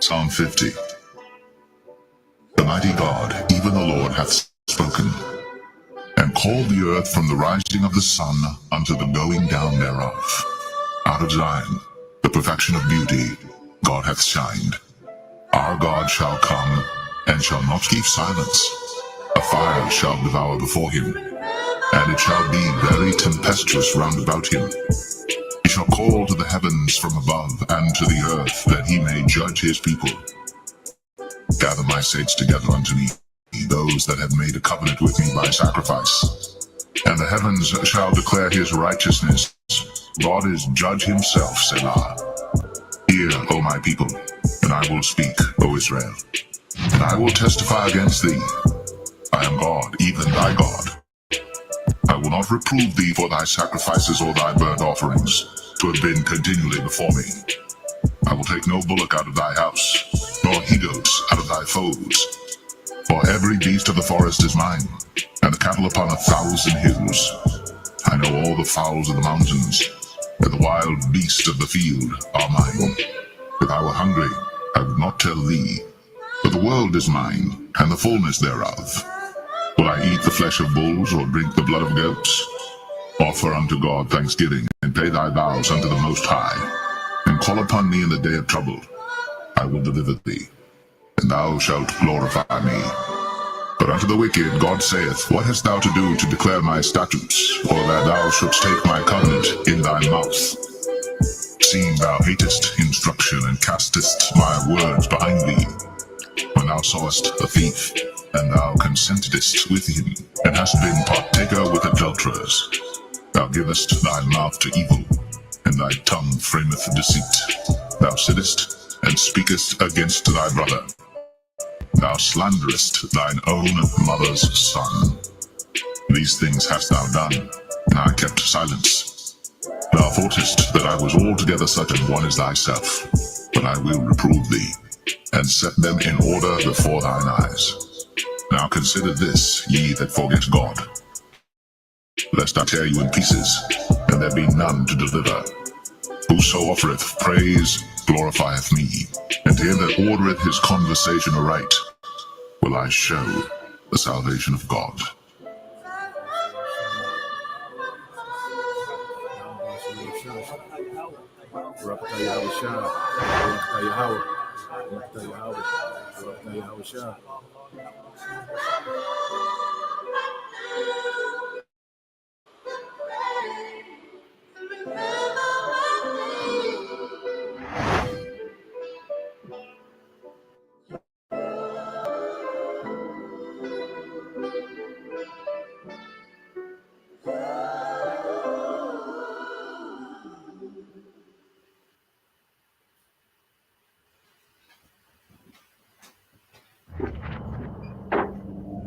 Psalm 50. The mighty God, even the Lord, hath spoken, and called the earth from the rising of the sun unto the going down thereof. Out of Zion, the perfection of beauty, God hath shined. Our God shall come, and shall not keep silence. A fire shall devour before him, and it shall be very tempestuous round about him. He shall call to the heavens from above, and to the earth, that he may judge his people. Gather my saints together unto me, those that have made a covenant with me by sacrifice. And the heavens shall declare his righteousness. God is judge himself, Selah. Hear, O my people, and I will speak, O Israel. And I will testify against thee. I am God, even thy God. I will not reprove thee for thy sacrifices or thy burnt offerings, to have been continually before me. I will take no bullock out of thy house, nor he-goats out of thy folds. For every beast of the forest is mine, and the cattle upon 1,000 hills. I know all the fowls of the mountains, and the wild beasts of the field are mine. If I were hungry, I would not tell thee, but the world is mine, and the fullness thereof. Will I eat the flesh of bulls, or drink the blood of goats? Offer unto God thanksgiving, and pay thy vows unto the Most High, and call upon me in the day of trouble. I will deliver thee, and thou shalt glorify me. But unto the wicked God saith, What hast thou to do to declare my statutes, or that thou shouldst take my covenant in thy mouth? Seeing thou hatest instruction, and castest my words behind thee. When thou sawest a thief, and thou consentedst with him, and hast been partaker with adulterers, thou givest thy mouth to evil, and thy tongue frameth deceit. Thou sittest and speakest against thy brother. Thou slanderest thine own mother's son. These things hast thou done, and I kept silence. Thou thoughtest that I was altogether such an one as thyself, but I will reprove thee, and set them in order before thine eyes. Now consider this, ye that forget God, lest I tear you in pieces, and there be none to deliver. Whoso offereth praise glorifieth me, and to him that ordereth his conversation aright will I show the salvation of God.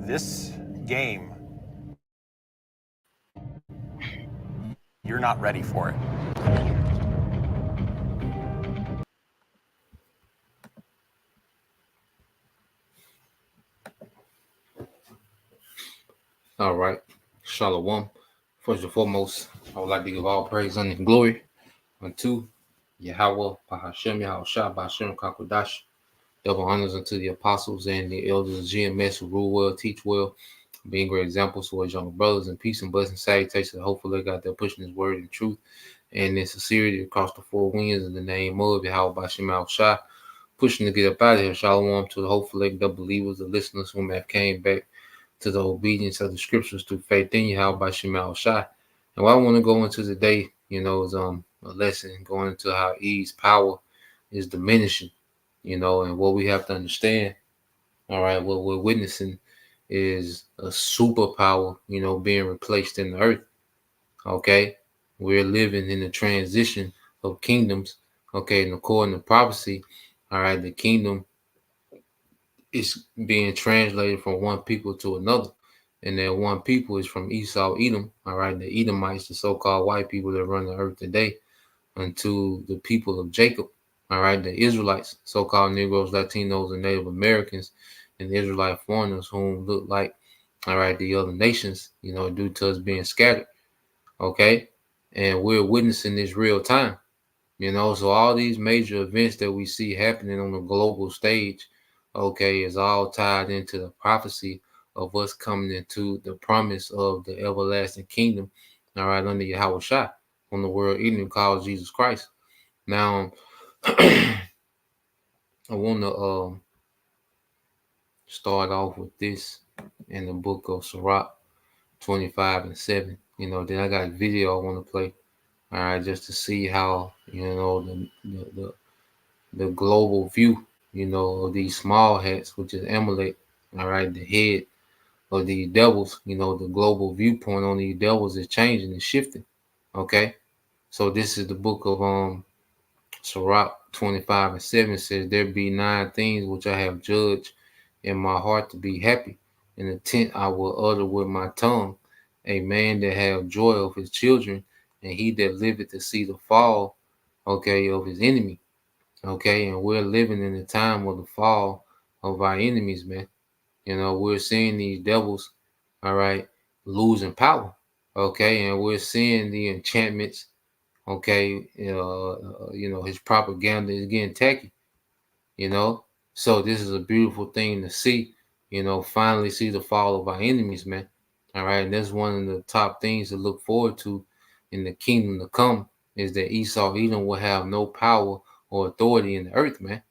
This game, you're not ready for it. All right. Shalom. First and foremost, I would like to give all praise and glory unto Yahweh, Bahashem, Yahushua, Bahashem, Kakodash. Double honors unto the apostles and the elders of GMS who rule well, teach well, being great examples to his younger brothers, and peace and blessing salutations. Hopefully, they got there pushing his word in truth and in sincerity across the four winds in the name of Yahweh, Bahashem, Yahushua, pushing to get up out of here. Shalom to the hopeful the believers, the listeners who have came back to the obedience of the scriptures through faith in Yahweh, Bahashem, Yahushua. And what I want to go into today, is a lesson going into how Eve's power is diminishing. And what we have to understand, all right, what we're witnessing is a superpower, being replaced in the earth, okay? We're living in the transition of kingdoms, okay? And according to prophecy, all right, the kingdom is being translated from one people to another. And that one people is from Esau, Edom, all right? The Edomites, the so-called white people that run the earth today, unto the people of Jacob. All right, the Israelites, so-called Negroes, Latinos, and Native Americans, and the Israelite foreigners whom look like, all right, the other nations, due to us being scattered. Okay, and we're witnessing this real time. So all these major events that we see happening on the global stage, okay, is all tied into the prophecy of us coming into the promise of the everlasting kingdom, all right, under Yahweh Shai, on the world eating called Jesus Christ. Now, I want to start off with this in the book of Sirach 25:7. Then I got a video I want to play, all right, just to see how, the global view, of these small hats, which is Amalek, all right, the head of these devils, the global viewpoint on these devils is changing and shifting. Okay. So this is the book of Sirach 25:7 says, there be 9 things which I have judged in my heart to be happy. In the tent I will utter with my tongue, a man that have joy of his children, and he that liveth to see the fall, okay, of his enemy. Okay, and we're living in the time of the fall of our enemies, man. We're seeing these devils, all right, losing power. Okay, and we're seeing the enchantments. Okay, his propaganda is getting tacky. So this is a beautiful thing to see. Finally see the fall of our enemies, man. All right, and that's one of the top things to look forward to in the kingdom to come is that Esau, Edom will have no power or authority in the earth, man.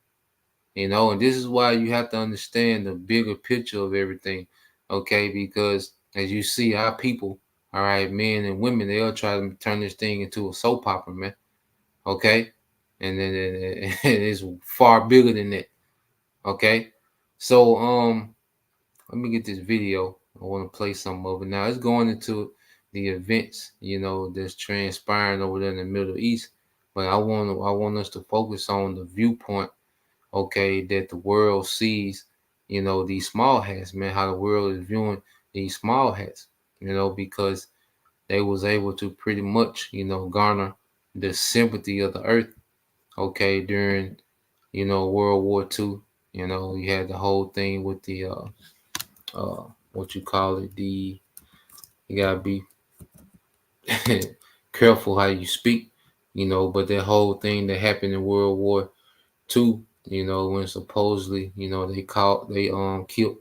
And this is why you have to understand the bigger picture of everything, okay? Because as you see, our people, all right, men and women, they'll try to turn this thing into a soap opera, man, okay? And then it's far bigger than that, okay? So, let me get this video. I want to play some of it. Now, it's going into the events, that's transpiring over there in the Middle East. But I want us to focus on the viewpoint, okay, that the world sees, these small hats, man, how the world is viewing these small hats, because they was able to pretty much, garner the sympathy of the earth, okay, during, World War II. You had the whole thing with the what you call it, you gotta be careful how you speak, but that whole thing that happened in World War II, when supposedly, they killed,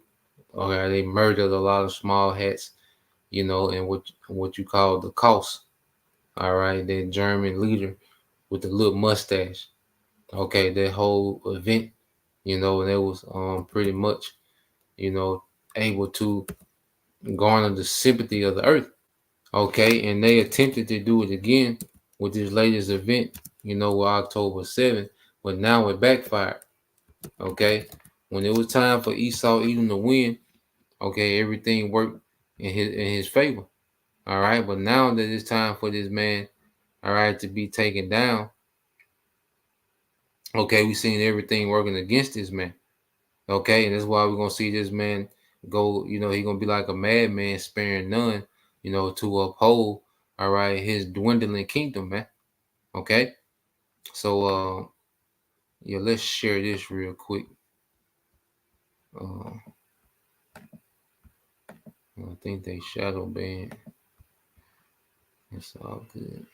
okay, they murdered a lot of small hats, and what you call the cost, all right, that German leader with the little mustache, okay, that whole event, and it was pretty much, able to garner the sympathy of the earth, okay, and they attempted to do it again with this latest event, with October 7th, but now it backfired. Okay, when it was time for Esau Edom to win, okay, everything worked in his favor. All right, but now that it's time for this man, all right, to be taken down, okay, we seen everything working against this man. Okay, and that's why we're gonna see this man go. He's gonna be like a madman, sparing none. To uphold, all right, his dwindling kingdom, man. Okay, so yeah, let's share this real quick. Uh, I think they shadow banned. It's all good.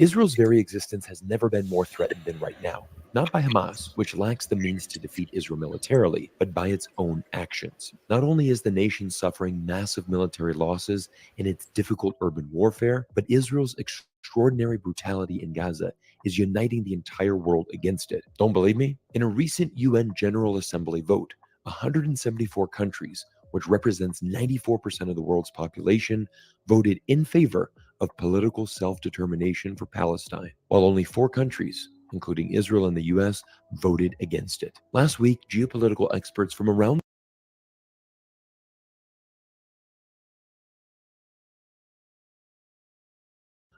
Israel's very existence has never been more threatened than right now. Not by Hamas, which lacks the means to defeat Israel militarily, but by its own actions. Not only is the nation suffering massive military losses in its difficult urban warfare, but Israel's extraordinary brutality in Gaza is uniting the entire world against it. Don't believe me? In a recent UN General Assembly vote, 174 countries, which represents 94% of the world's population, voted in favor of political self-determination for Palestine, while only 4 countries, including Israel and the US, voted against it. Last week, geopolitical experts from around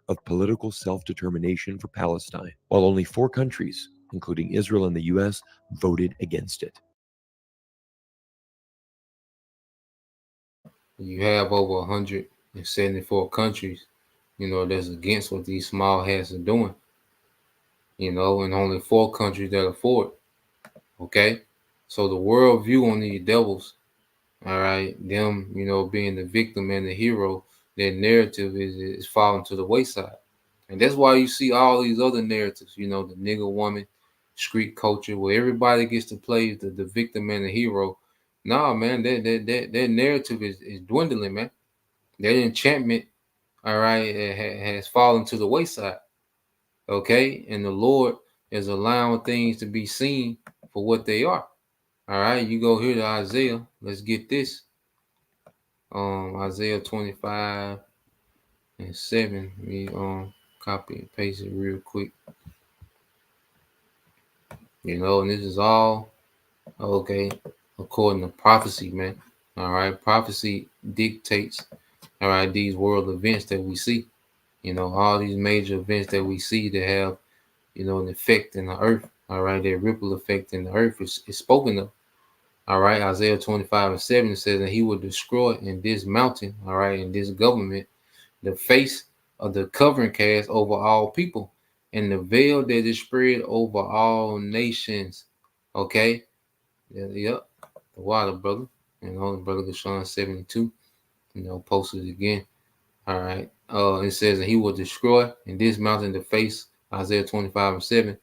of political self-determination for Palestine, while only 4 countries, including Israel and the US, voted against it. You have over 174 countries, that's against what these small hats are doing, and only 4 countries that afford. Okay, so the world view on these devils, all right, them, being the victim and the hero, their narrative is falling to the wayside. And that's why you see all these other narratives, the nigger woman, street culture, where everybody gets to play the victim and the hero. Nah, man, that narrative is dwindling, man. That enchantment, all right, has fallen to the wayside. Okay, and the Lord is allowing things to be seen for what they are. All right, you go here to Isaiah. Let's get this. Isaiah 25:7. Let me copy and paste it real quick. And this is all okay according to prophecy, man. All right, prophecy dictates, all right, these world events that we see. All these major events that we see that have, an effect in the earth. All right, their ripple effect in the earth is spoken of. All right, Isaiah 25:7 says that he will destroy in this mountain, all right, in this government, the face of the covering cast over all people, and the veil that is spread over all nations. Okay, yep, the water, brother. The brother Gashawn 72, posted it again. All right, it says that he will destroy in this mountain the face, Isaiah 25:7,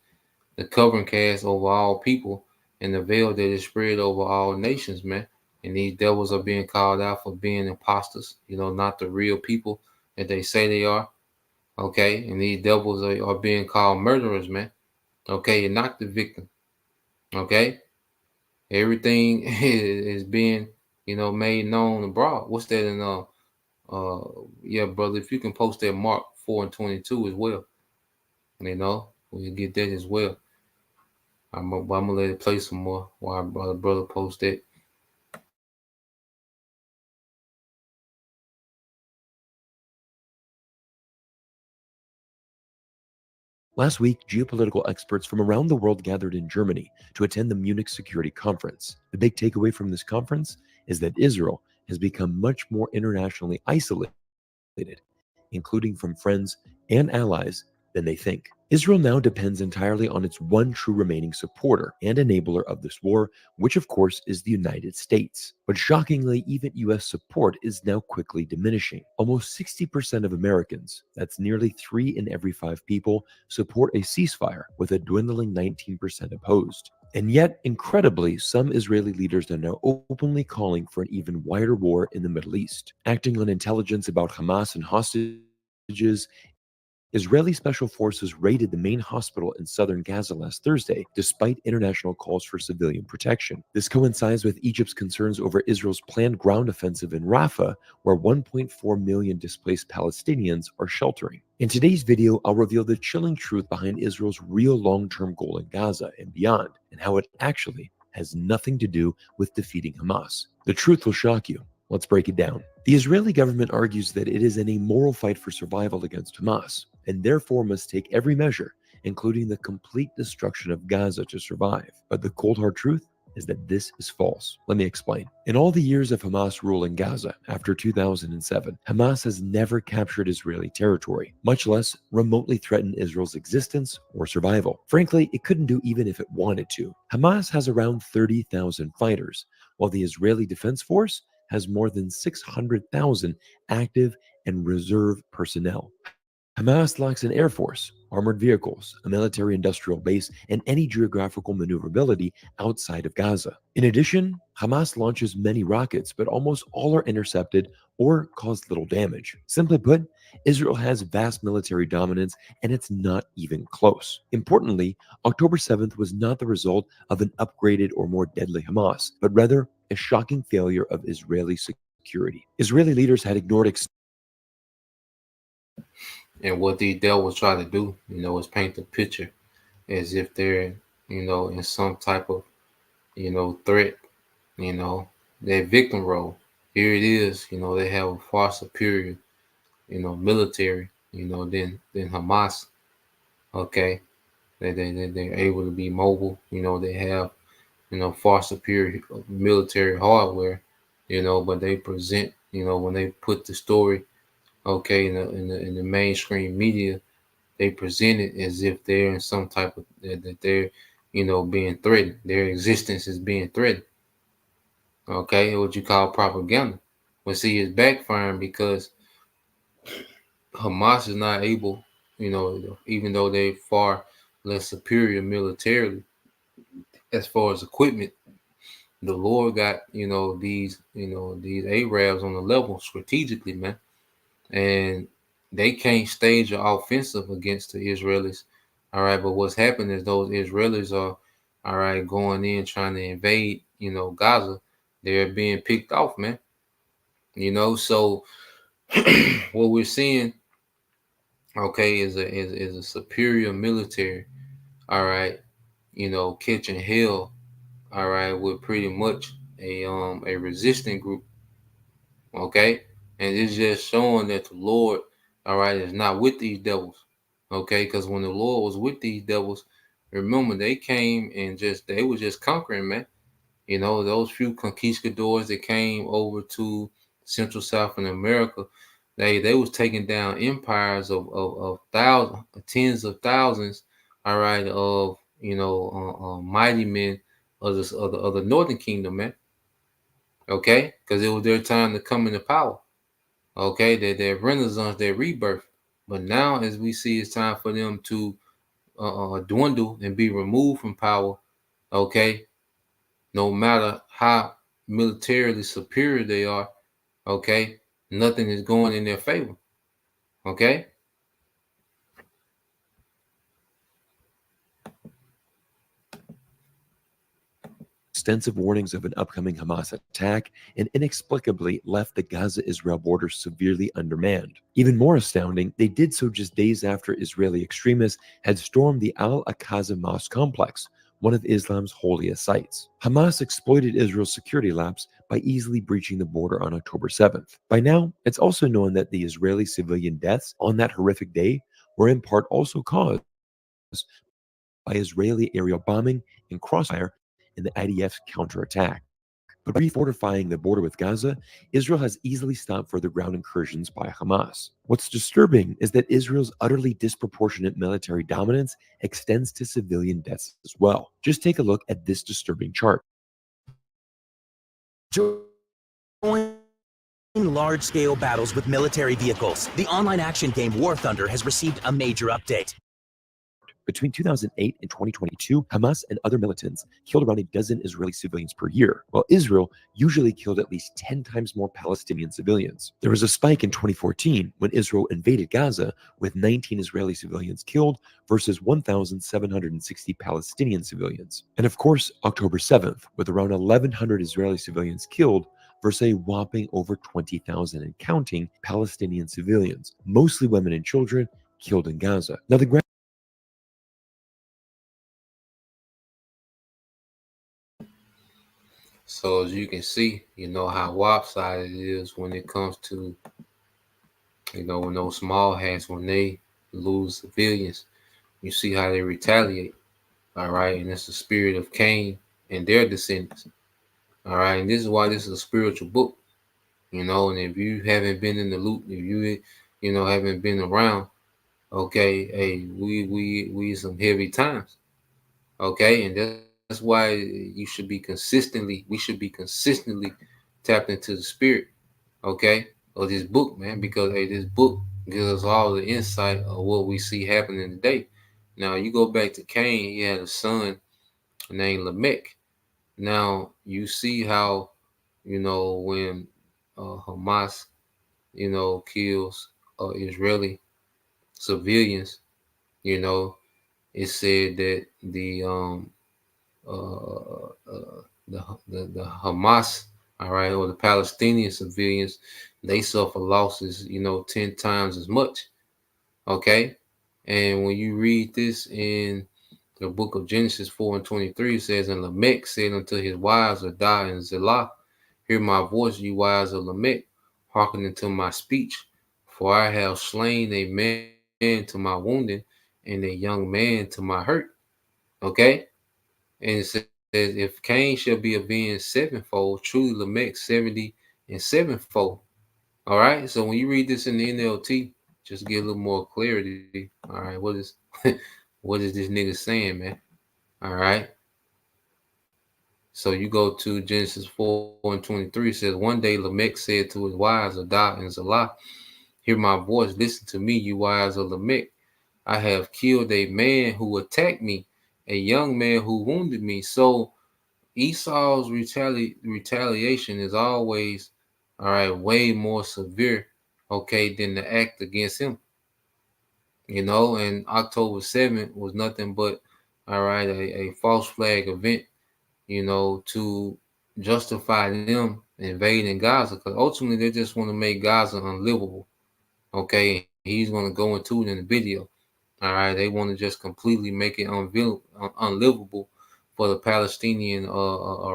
the covering cast over all people, and the veil that is spread over all nations, man. And these devils are being called out for being imposters, not the real people that they say they are. Okay, and these devils are being called murderers, man. Okay, you're not the victim. Okay, everything is being, made known abroad. What's that in yeah, brother? If you can post that Mark 4:22 as well, we'll get that as well. I'm gonna let it play some more while brother post that. Last week, geopolitical experts from around the world gathered in Germany to attend the Munich Security Conference. The big takeaway from this conference is that Israel has become much more internationally isolated, including from friends and allies, than they think. Israel now depends entirely on its one true remaining supporter and enabler of this war, which of course is the United States. But shockingly, even US support is now quickly diminishing. Almost 60% of Americans, that's nearly 3 in every 5 people, support a ceasefire, with a dwindling 19% opposed. And yet, incredibly, some Israeli leaders are now openly calling for an even wider war in the Middle East. Acting on intelligence about Hamas and hostages, Israeli special forces raided the main hospital in southern Gaza last Thursday, despite international calls for civilian protection. This coincides with Egypt's concerns over Israel's planned ground offensive in Rafah, where 1.4 million displaced Palestinians are sheltering. In today's video, I'll reveal the chilling truth behind Israel's real long-term goal in Gaza and beyond, and how it actually has nothing to do with defeating Hamas. The truth will shock you. Let's break it down. The Israeli government argues that it is in a moral fight for survival against Hamas, and therefore must take every measure, including the complete destruction of Gaza, to survive. But the cold hard truth is that this is false. Let me explain. In all the years of Hamas rule in Gaza after 2007, Hamas has never captured Israeli territory, much less remotely threatened Israel's existence or survival. Frankly, it couldn't do even if it wanted to. Hamas has around 30,000 fighters, while the Israeli Defense Force has more than 600,000 active and reserve personnel. Hamas lacks an air force, armored vehicles, a military industrial base, and any geographical maneuverability outside of Gaza. In addition, Hamas launches many rockets, but almost all are intercepted or cause little damage. Simply put, Israel has vast military dominance, and it's not even close. Importantly, October 7th was not the result of an upgraded or more deadly Hamas, but rather a shocking failure of Israeli security. Israeli leaders had ignored And what these devils try to do, is paint the picture as if they're, in some type of, threat, their victim role. Here it is, they have a far superior, military, than Hamas. Okay. They're able to be mobile, they have, far superior military hardware, but they present, when they put the story, okay, in the mainstream media, they present it as if they're in some type of that they're, being threatened. Their existence is being threatened. Okay, what you call propaganda. But see, it's backfiring because Hamas is not able, even though they're far less superior militarily as far as equipment. The Lord got, these Arabs on the level strategically, man, and they can't stage an offensive against the Israelis. All right, but what's happening is those Israelis are, all right, going in trying to invade, Gaza. They're being picked off, man. So what we're seeing, okay, is a superior military, all right, catching hell, all right, with pretty much a resistant group, okay, and it's just showing that the Lord, all right, is not with these devils, okay, because when the Lord was with these devils, remember they came and they was just conquering, man. Those few conquistadors that came over to Central South in America, they was taking down empires of thousands, tens of thousands, all right, of mighty men of the Northern Kingdom, man. Okay, because it was their time to come into power. Okay, their renaissance, their rebirth. But now, as we see, it's time for them to dwindle and be removed from power. Okay, no matter how militarily superior they are, okay, nothing is going in their favor. Okay. Extensive warnings of an upcoming Hamas attack and inexplicably left the Gaza-Israel border severely undermanned. Even more astounding, they did so just days after Israeli extremists had stormed the Al-Aqsa Mosque complex, one of Islam's holiest sites. Hamas exploited Israel's security lapse by easily breaching the border on October 7th. By now, it's also known that the Israeli civilian deaths on that horrific day were in part also caused by Israeli aerial bombing and crossfire in the IDF's counterattack. But by fortifying the border with Gaza, Israel has easily stopped further ground incursions by Hamas. What's disturbing is that Israel's utterly disproportionate military dominance extends to civilian deaths as well. Just take a look at this disturbing chart. Join large-scale battles with military vehicles. The online action game War Thunder has received a major update. Between 2008 and 2022, Hamas and other militants killed around a dozen Israeli civilians per year, while Israel usually killed at least 10 times more Palestinian civilians. There was a spike in 2014 when Israel invaded Gaza with 19 Israeli civilians killed versus 1,760 Palestinian civilians. And of course, October 7th, with around 1,100 Israeli civilians killed versus a whopping over 20,000 and counting Palestinian civilians, mostly women and children, killed in Gaza. Now, the So as you can see, how lopsided it is when it comes to, when those small hats, when they lose civilians, you see how they retaliate. All right. And it's the spirit of Cain and their descendants. All right. And this is why this is a spiritual book, and if you haven't been in the loop, if you, haven't been around, okay, hey, we some heavy times. Okay. And that's why we should be consistently tapped into the spirit, okay, of this book, man, because hey, this book gives us all the insight of what we see happening today. Now you go back to Cain, he had a son named Lamech. Now you see how, when Hamas, kills Israeli civilians, you know, it said that uh, the Hamas, all right, or the Palestinian civilians, they suffer losses, 10 times as much. Okay. And when you read this in the book of Genesis 4 and 23, it says, And Lamech said unto his wives Adah and Zillah, Hear my voice, ye wives of Lamech, hearken unto my speech, for I have slain a man to my wounding, and a young man to my hurt. Okay. And it says, If Cain shall be avenged sevenfold, truly Lamech 70 and sevenfold. All right. So when you read this in the NLT, just get a little more clarity. All right. What is what is this nigga saying, man? All right. So you go to Genesis 4:23. It says, "One day Lamech said to his wives, Adah and Zillah, hear my voice. Listen to me, you wives of Lamech. I have killed a man who attacked me, a young man who wounded me." So Esau's retaliation is always, all right, way more severe, okay, than the act against him. And October 7th was nothing but, all right, a false flag event, to justify them invading Gaza, because ultimately they just want to make Gaza unlivable. Okay, he's going to go into it in the video. All right, they want to just completely make it unlivable for the Palestinian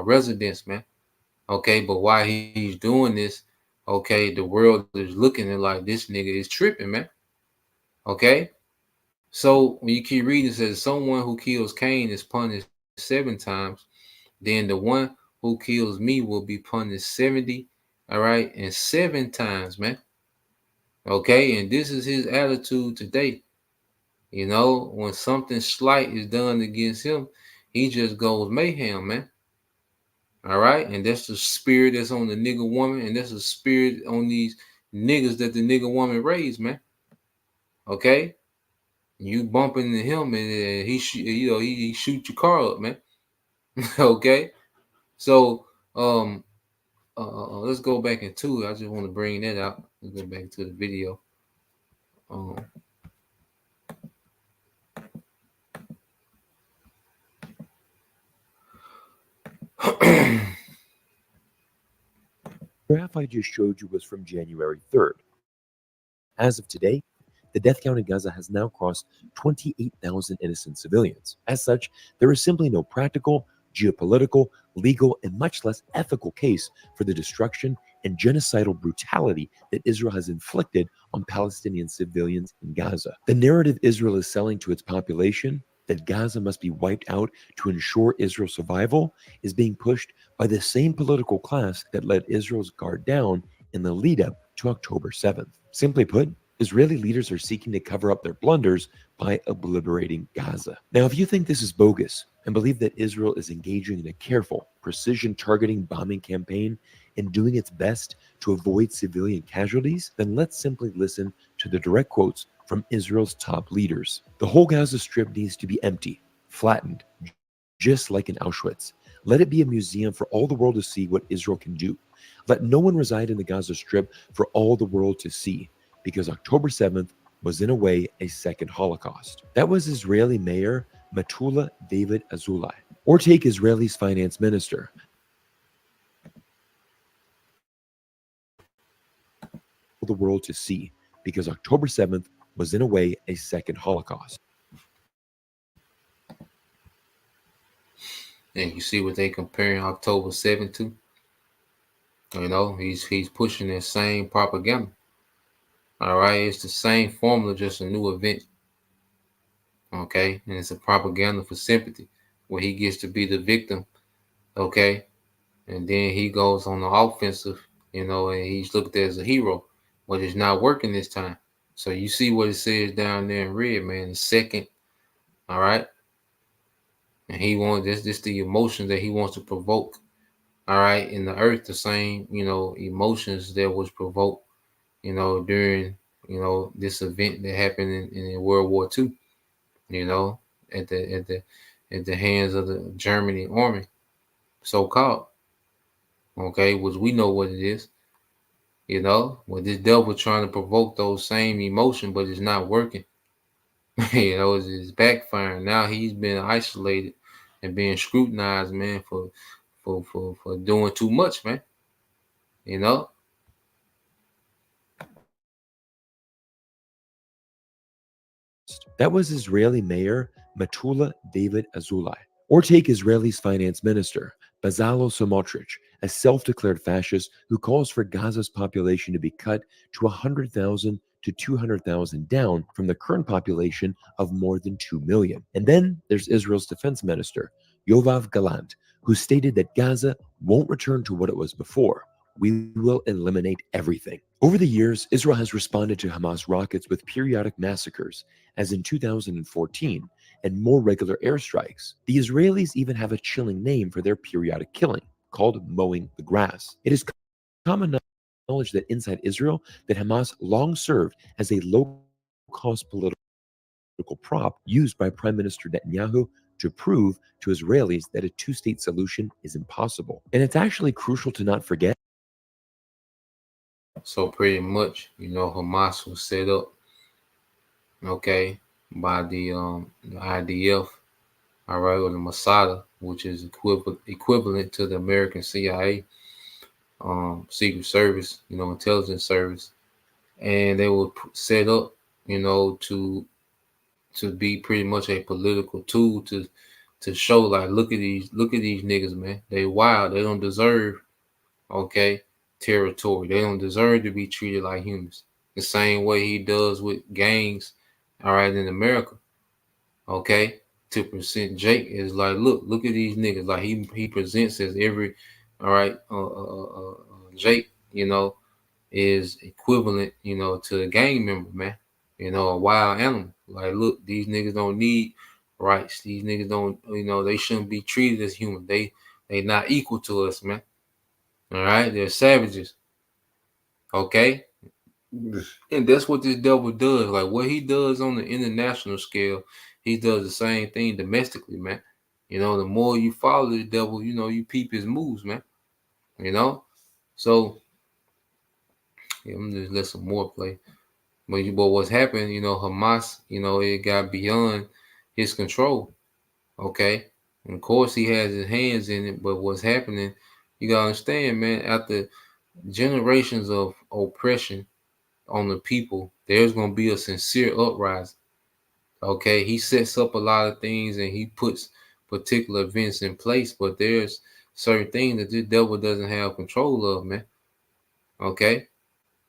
residents, man. Okay, but while he's doing this, okay, the world is looking at like this nigga is tripping, man. Okay, so when you keep reading, it says someone who kills Cain is punished 7 times. Then the one who kills me will be punished 70, all right, and 7 times, man. Okay, and this is his attitude today. When something slight is done against him, he just goes mayhem, man. All right, and that's the spirit that's on the nigga woman, and that's the spirit on these niggas that the nigga woman raised, man. Okay, you bump into him, and he shoot your car up, man. Okay, so let's go back into it. I just want to bring that out. Let's go back to the video. Um, The graph I just showed you was from January 3rd. As of today, the death count in Gaza has now crossed 28,000 innocent civilians. As such, there is simply no practical, geopolitical, legal, and much less ethical case for the destruction and genocidal brutality that Israel has inflicted on Palestinian civilians in Gaza. The narrative Israel is selling to its population, that Gaza must be wiped out to ensure Israel's survival, is being pushed by the same political class that let Israel's guard down in the lead up to October 7th. Simply put, Israeli leaders are seeking to cover up their blunders by obliterating Gaza. Now, if you think this is bogus and believe that Israel is engaging in a careful, precision targeting bombing campaign and doing its best to avoid civilian casualties, then let's simply listen to the direct quotes from Israel's top leaders. The whole Gaza Strip needs to be empty, flattened, just like in Auschwitz. Let it be a museum for all the world to see what Israel can do. Let no one reside in the Gaza Strip for all the world to see, because October 7th was in a way a second Holocaust. That was Israeli Mayor Metula David Azulai. Or take Israel's finance minister, the world to see, because October 7th was in a way a second Holocaust. and you see what they comparing October 7th to? He's pushing that same propaganda. All right, it's the same formula, just a new event. Okay, and it's a propaganda for sympathy, where he gets to be the victim. Okay, and then he goes on the offensive, and he's looked at as a hero, but it's not working this time. So you see what it says down there in red, man. The second, all right, and he wants this the emotion that he wants to provoke. All right, in the earth, the same emotions that was provoked, during this event that happened in World War II. At the hands of the Germany army, so called. Okay, which we know what it is. With this devil trying to provoke those same emotions, but it's not working. It's backfiring. Now he's been isolated and being scrutinized, man, for doing too much, man. You know. That was Israeli Mayor Metula David Azulai. Or take Israel's finance minister, Bezalel Smotrich, a self-declared fascist who calls for Gaza's population to be cut to 100,000 to 200,000 down from the current population of more than 2 million. And then there's Israel's defense minister, Yoav Gallant, who stated that Gaza won't return to what it was before. We will eliminate everything. Over the years, Israel has responded to Hamas rockets with periodic massacres, as in 2014, and more regular airstrikes. The Israelis even have a chilling name for their periodic killing, called mowing the grass. It is common knowledge that inside Israel, that Hamas long served as a low-cost political prop used by Prime Minister Netanyahu to prove to Israelis that a two-state solution is impossible. And it's actually crucial to not forget. So pretty much, Hamas was set up, okay, by the IDF, all right, or the Mossad, which is equivalent to the American CIA, Secret Service, intelligence service, and they were set up, to be pretty much a political tool to show, like, look at these niggas, man. They wild. They don't deserve, okay, territory. They don't deserve to be treated like humans. The same way he does with gangs, all right, in America. Okay. To present Jake is like, look at these niggas. Like he presents as every, all right, Jake, is equivalent, to a gang member, man. A wild animal. Like, look, these niggas don't need rights. These niggas don't, they shouldn't be treated as human. They not equal to us, man. All right, they're savages. Okay, and that's what this devil does. Like, what he does on the international scale, he does the same thing domestically, man. The more you follow the devil, you peep his moves, man. So yeah, I'm gonna just let some more play. But what's happened, Hamas, it got beyond his control. Okay. And of course he has his hands in it, but what's happening, you gotta understand, man, after generations of oppression on the people, there's gonna be a sincere uprising. Okay. He sets up a lot of things and he puts particular events in place, but there's certain things that the devil doesn't have control of, man. Okay.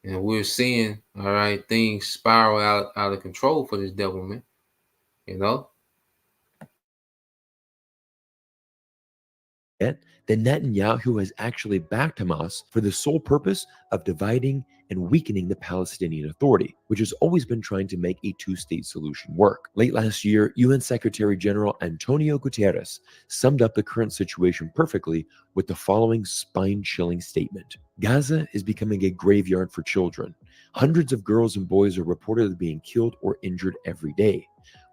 And we're seeing, all right, things spiral out of control for this devil, man. That Netanyahu has actually backed Hamas for the sole purpose of dividing and weakening the Palestinian Authority, which has always been trying to make a two-state solution work. Late last year, UN Secretary General Antonio Guterres summed up the current situation perfectly with the following spine-chilling statement. Gaza is becoming a graveyard for children. Hundreds of girls and boys are reportedly being killed or injured every day.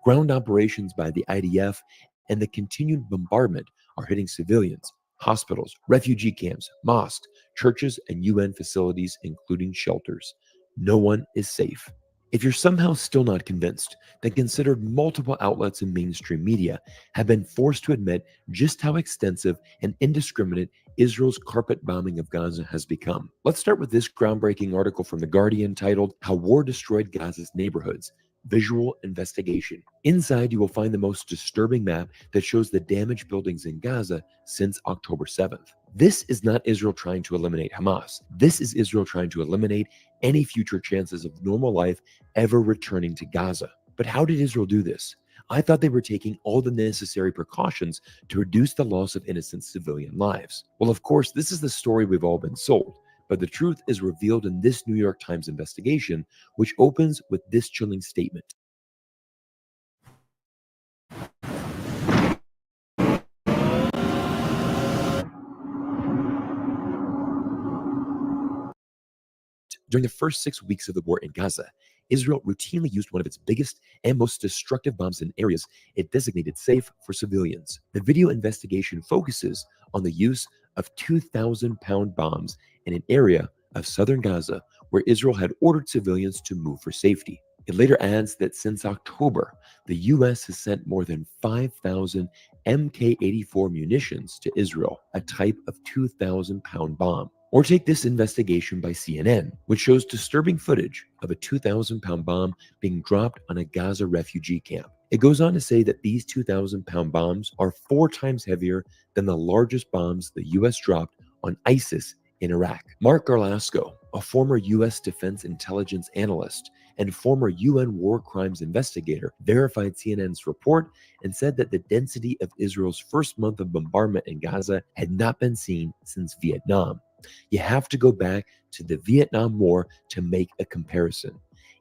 Ground operations by the IDF and the continued bombardment are hitting civilians, hospitals, refugee camps, mosques, churches, and UN facilities, including shelters. No one is safe. If you're somehow still not convinced, then consider multiple outlets in mainstream media have been forced to admit just how extensive and indiscriminate Israel's carpet bombing of Gaza has become. Let's start with this groundbreaking article from The Guardian titled, How War Destroyed Gaza's Neighborhoods. Visual investigation. Inside, you will find the most disturbing map that shows the damaged buildings in Gaza since October 7th. This is not Israel trying to eliminate Hamas. This is Israel trying to eliminate any future chances of normal life ever returning to Gaza. But how did Israel do this? I thought they were taking all the necessary precautions to reduce the loss of innocent civilian lives. Well, of course, this is the story we've all been sold. But the truth is revealed in this New York Times investigation, which opens with this chilling statement. During the first 6 weeks of the war in Gaza, Israel routinely used one of its biggest and most destructive bombs in areas it designated safe for civilians. The video investigation focuses on the use of 2,000-pound bombs in an area of southern Gaza where Israel had ordered civilians to move for safety. It later adds that since October, the U.S. has sent more than 5,000 Mk-84 munitions to Israel, a type of 2,000-pound bomb. Or take this investigation by CNN, which shows disturbing footage of a 2,000-pound bomb being dropped on a Gaza refugee camp. It goes on to say that these 2,000-pound bombs are 4 times heavier than the largest bombs the U.S. dropped on ISIS in Iraq. Mark Garlasco, a former U.S. Defense Intelligence analyst and former UN war crimes investigator, verified CNN's report and said that the density of Israel's first month of bombardment in Gaza had not been seen since Vietnam. You have to go back to the Vietnam War to make a comparison.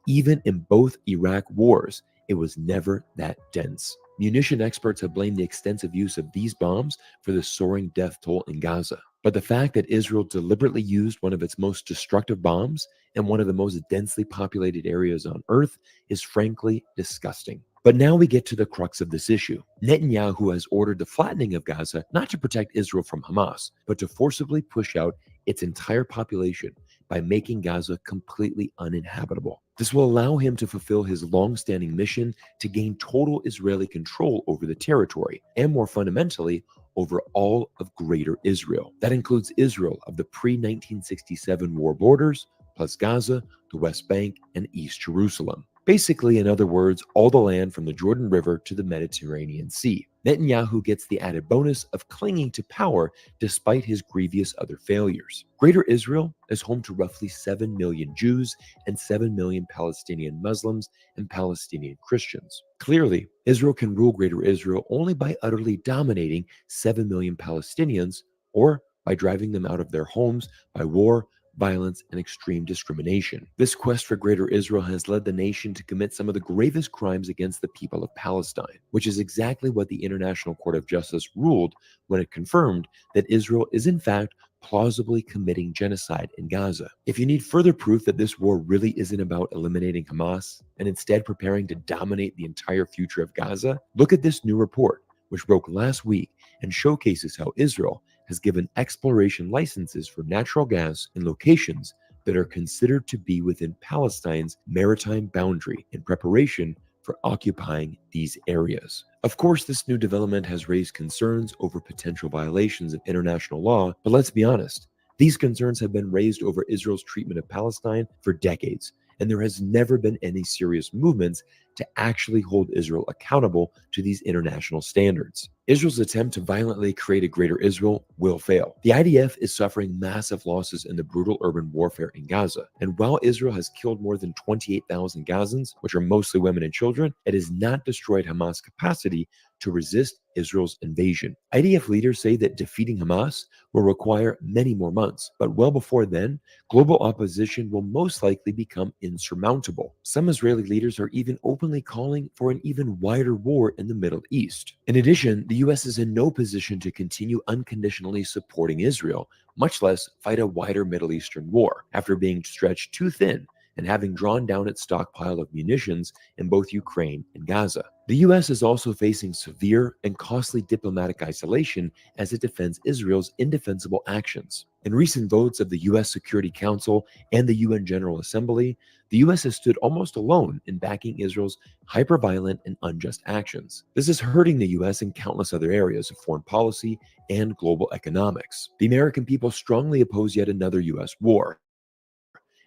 Even in both Iraq wars, it was never that dense. Munition experts have blamed the extensive use of these bombs for the soaring death toll in Gaza. But the fact that Israel deliberately used one of its most destructive bombs in one of the most densely populated areas on Earth is frankly disgusting. But now we get to the crux of this issue. Netanyahu has ordered the flattening of Gaza not to protect Israel from Hamas, but to forcibly push out its entire population by making Gaza completely uninhabitable. This will allow him to fulfill his long-standing mission to gain total Israeli control over the territory, and more fundamentally, over all of Greater Israel. That includes Israel of the pre-1967 war borders, plus Gaza, the West Bank, and East Jerusalem. Basically, in other words, all the land from the Jordan River to the Mediterranean Sea. Netanyahu gets the added bonus of clinging to power despite his grievous other failures. Greater Israel is home to roughly 7 million Jews and 7 million Palestinian Muslims and Palestinian Christians. Clearly, Israel can rule Greater Israel only by utterly dominating 7 million Palestinians or by driving them out of their homes by war, violence, and extreme discrimination. This quest for Greater Israel has led the nation to commit some of the gravest crimes against the people of Palestine, which is exactly what the International Court of Justice ruled when it confirmed that Israel is in fact plausibly committing genocide in Gaza. If you need further proof that this war really isn't about eliminating Hamas and instead preparing to dominate the entire future of Gaza, look at this new report, which broke last week and showcases how Israel has given exploration licenses for natural gas in locations that are considered to be within Palestine's maritime boundary in preparation for occupying these areas. Of course, this new development has raised concerns over potential violations of international law, but let's be honest, these concerns have been raised over Israel's treatment of Palestine for decades, and there has never been any serious movements to actually hold Israel accountable to these international standards. Israel's attempt to violently create a Greater Israel will fail. The IDF is suffering massive losses in the brutal urban warfare in Gaza, and while Israel has killed more than 28,000 Gazans, which are mostly women and children, it has not destroyed Hamas' capacity to resist Israel's invasion. IDF leaders say that defeating Hamas will require many more months, but well before then, global opposition will most likely become insurmountable. Some Israeli leaders are even openly calling for an even wider war in the Middle East. In addition, the US is in no position to continue unconditionally supporting Israel, much less fight a wider Middle Eastern war, after being stretched too thin and having drawn down its stockpile of munitions in both Ukraine and Gaza. The US is also facing severe and costly diplomatic isolation as it defends Israel's indefensible actions. In recent votes of the US Security Council and the UN General Assembly, the US has stood almost alone in backing Israel's hyper-violent and unjust actions. This is hurting the US in countless other areas of foreign policy and global economics. The American people strongly oppose yet another US war.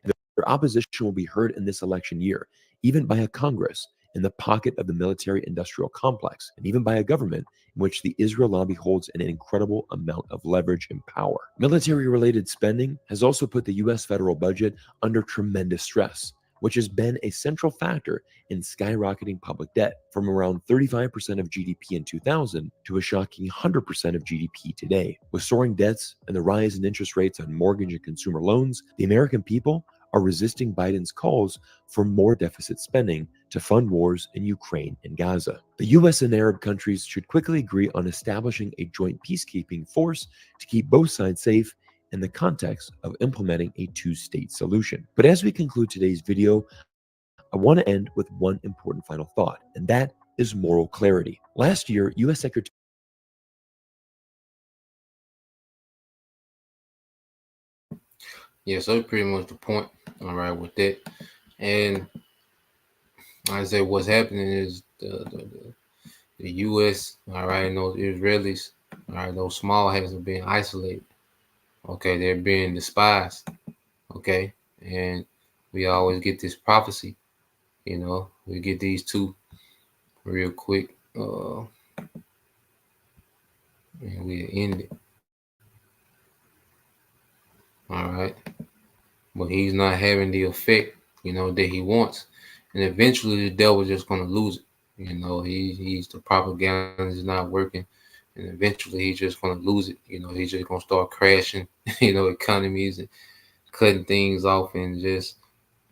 Their opposition will be heard in this election year, even by a Congress in the pocket of the military-industrial complex, and even by a government in which the Israel lobby holds an incredible amount of leverage and power. Military-related spending has also put the U.S. federal budget under tremendous stress, which has been a central factor in skyrocketing public debt from around 35% of GDP in 2000 to a shocking 100% of GDP today. With soaring debts and the rise in interest rates on mortgage and consumer loans, the American people are resisting Biden's calls for more deficit spending to fund wars in Ukraine and Gaza. The US and Arab countries should quickly agree on establishing a joint peacekeeping force to keep both sides safe in the context of implementing a two-state solution. But as we conclude today's video, I want to end with one important final thought, and that is moral clarity. Last year, US Secretary Yeah, so pretty much the point, all right, with that. And I say what's happening is the U.S., all right, and those Israelis, all right, those small hats are being isolated. Okay, they're being despised. Okay, and we always get this prophecy, we get these two real quick, and we end it. All right, but he's not having the effect, that he wants, and eventually the devil's just gonna lose it. He's the propaganda is not working, and eventually he's just gonna lose it. He's just gonna start crashing, economies and cutting things off and just,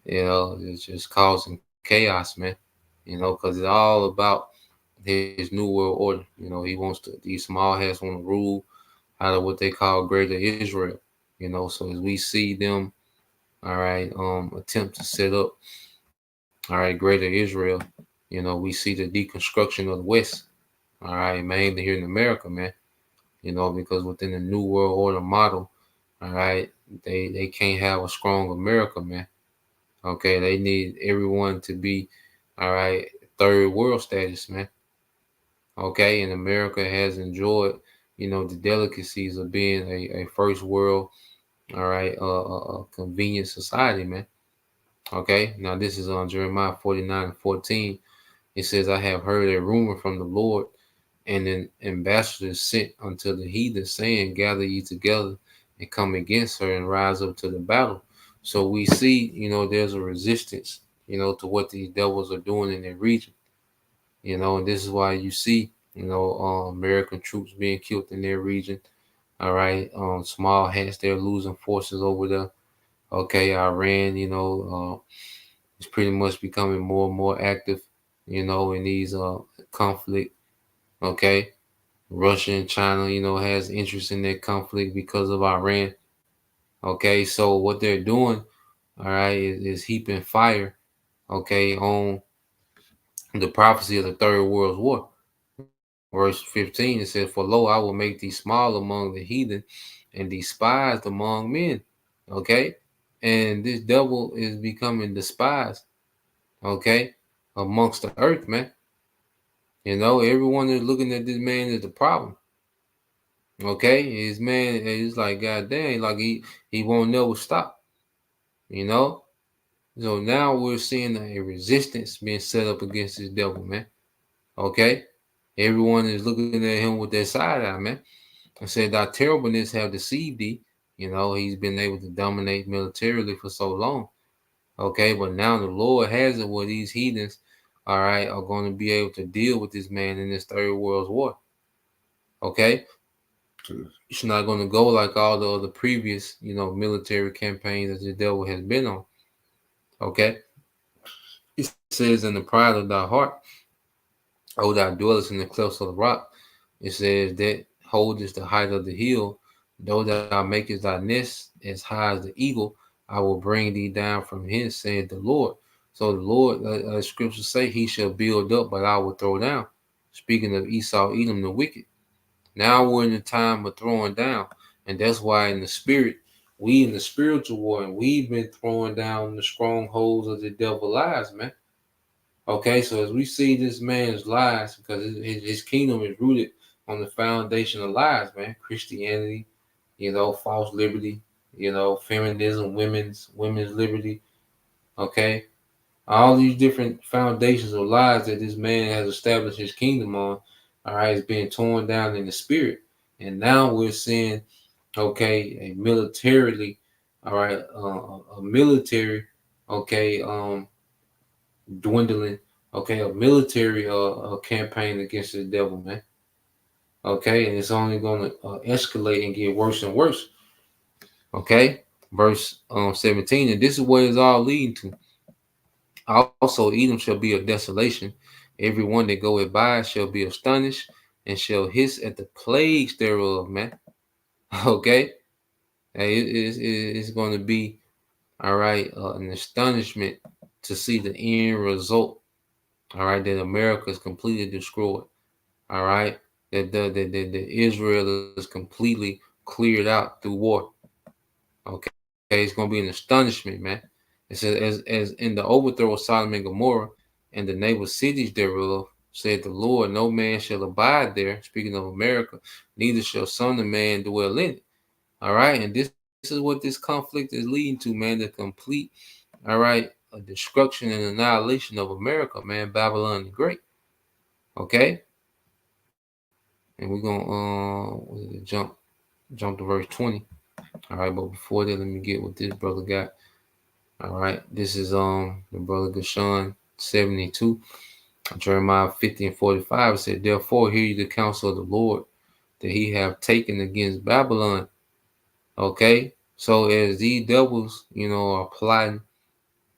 it's just causing chaos, man. Because it's all about his new world order. He wants to. These small hats want to rule out of what they call Greater Israel. So as we see them, all right, attempt to set up, all right, Greater Israel, we see the deconstruction of the West, all right, mainly here in America, man. Because within the New World Order model, all right, they can't have a strong America, man. Okay, they need everyone to be, all right, third world status, man. Okay, and America has enjoyed, the delicacies of being a first world, all right, convenient society, man. Okay, now this is on Jeremiah 49:14. It says, I have heard a rumor from the Lord, and an ambassador sent unto the heathen, saying, gather ye together and come against her and rise up to the battle. So we see, there's a resistance, to what these devils are doing in their region. And this is why you see, American troops being killed in their region. All right, small hats, they're losing forces over there. Okay, Iran, is pretty much becoming more and more active, in these conflict. Okay, Russia and China, has interest in that conflict because of Iran. Okay, so what they're doing, all right, is heaping fire, okay, on the prophecy of the Third World War. Verse 15, it says, for lo, I will make thee small among the heathen and despised among men. Okay, and this devil is becoming despised, okay, amongst the earth, man. Everyone is looking at this man as the problem. Okay, his man is like, God damn, like he won't never stop. So now we're seeing a resistance being set up against this devil, man. Okay, everyone is looking at him with their side eye, man. I said, thy terribleness have deceived thee. He's been able to dominate militarily for so long. Okay, but now the Lord has it where these heathens, all right, are going to be able to deal with this man in this Third World War. Okay, it's not going to go like all the other previous, military campaigns that the devil has been on. Okay, it says, in the pride of thy heart, O thou dwellest in the clefts of the rock. It says, that holdest the height of the hill, though thou makest thy nest as high as the eagle, I will bring thee down from hence, saith the Lord. So the Lord, scriptures say, he shall build up, but I will throw down. Speaking of Esau, Edom, the wicked. Now we're in the time of throwing down. And that's why in the spirit, we in the spiritual war, and we've been throwing down the strongholds of the devil lies, man. Okay, so as we see this man's lies, because his kingdom is rooted on the foundation of lies, man. Christianity, false liberty, feminism, women's liberty. Okay, all these different foundations of lies that this man has established his kingdom on, all right, is being torn down in the spirit. And now we're seeing, okay, a militarily, all right, a military, okay, dwindling, okay, a military campaign against the devil, man. Okay, and it's only going to escalate and get worse and worse. Okay, verse 17, and this is what it's all leading to. Also, Edom shall be a desolation. Every one that goeth by shall be astonished and shall hiss at the plagues thereof, man. Okay, it's going to be, all right, an astonishment to see the end result. All right, that America is completely destroyed. All right, that the Israel is completely cleared out through war. Okay, it's going to be an astonishment, man. It says, as in the overthrow of Sodom and Gomorrah and the neighbor cities thereof, said the Lord, no man shall abide there. Speaking of America, neither shall son of man dwell in it. All right, and this is what this conflict is leading to, man. The complete, all right, a destruction and annihilation of America, man. Babylon the Great. Okay, and we're gonna jump to verse 20. All right, but before that, let me get what this brother got. All right, this is the brother Gashan 72, Jeremiah 50 and 45. It said, therefore hear ye the counsel of the Lord. that he have taken against Babylon. Okay, so as these devils, are plotting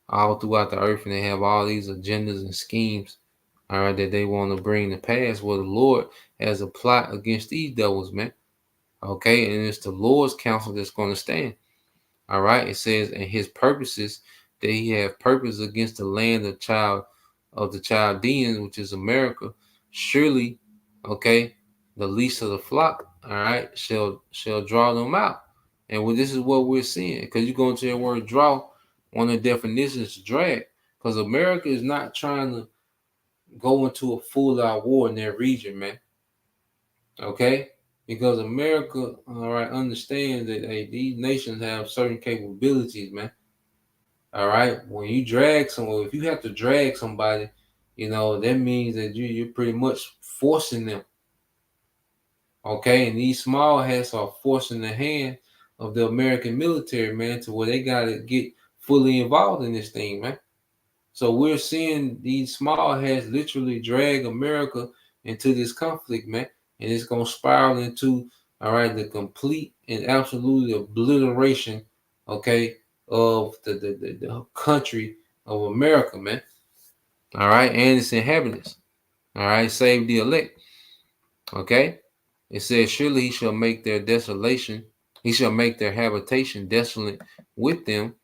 all throughout the earth, and they have all these agendas and schemes, all right, that they want to bring to pass. Well, the Lord has a plot against these devils, man. Okay, and it's the Lord's counsel that's going to stand. All right, it says, and his purposes that he have purpose against the land of the Chaldeans, which is America. Surely, okay, the least of the flock, all right, shall draw them out. And this is what we're seeing, because you go into the word draw, one of the definitions is drag, because America is not trying to go into a full-out war in their region, man. Okay, because America, all right, understands that these nations have certain capabilities, man. All right, when you drag someone, if you have to drag somebody, that means that you're pretty much forcing them. Okay, and these small hats are forcing the hand of the American military, man, to where they gotta get fully involved in this thing, man. So we're seeing these small hats literally drag America into this conflict, man, and it's gonna spiral into, all right, the complete and absolute obliteration, okay, of the country of America, man. All right, and its inhabitants. All right, save the elect. Okay, it says, surely he shall make their desolation, he shall make their habitation desolate with them.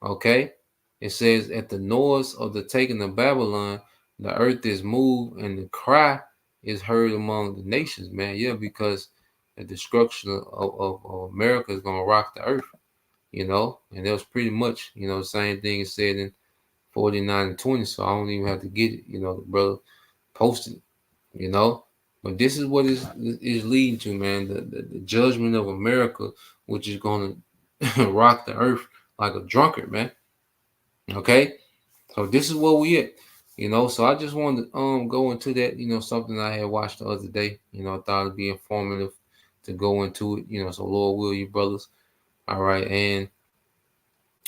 Okay, it says, at the noise of the taking of Babylon, the earth is moved and the cry is heard among the nations, man. Yeah, because the destruction of America is going to rock the earth, and that was pretty much, the same thing is said in 49 and 20. So I don't even have to get it, the brother posted, you know. But this is what is leading to, man, the judgment of America, which is going to rock the earth like a drunkard, man. Okay, so this is where we at, So I just wanted to go into that, something I had watched the other day. I thought it'd be informative to go into it, So Lord will, you brothers, all right, and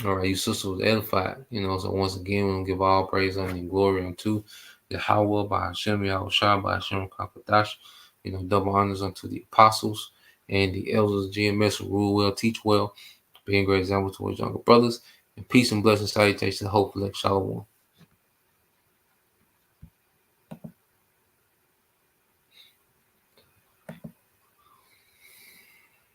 all right, you sister was edified, So once again, we're gonna give all praise and glory unto the Yahweh by Hashem, Yahweh by Hashem Kakadash, double honors unto the apostles and the elders of GMS who rule well, teach well, being great example towards younger brothers, and peace and blessings, salutations, hopefully, shalom.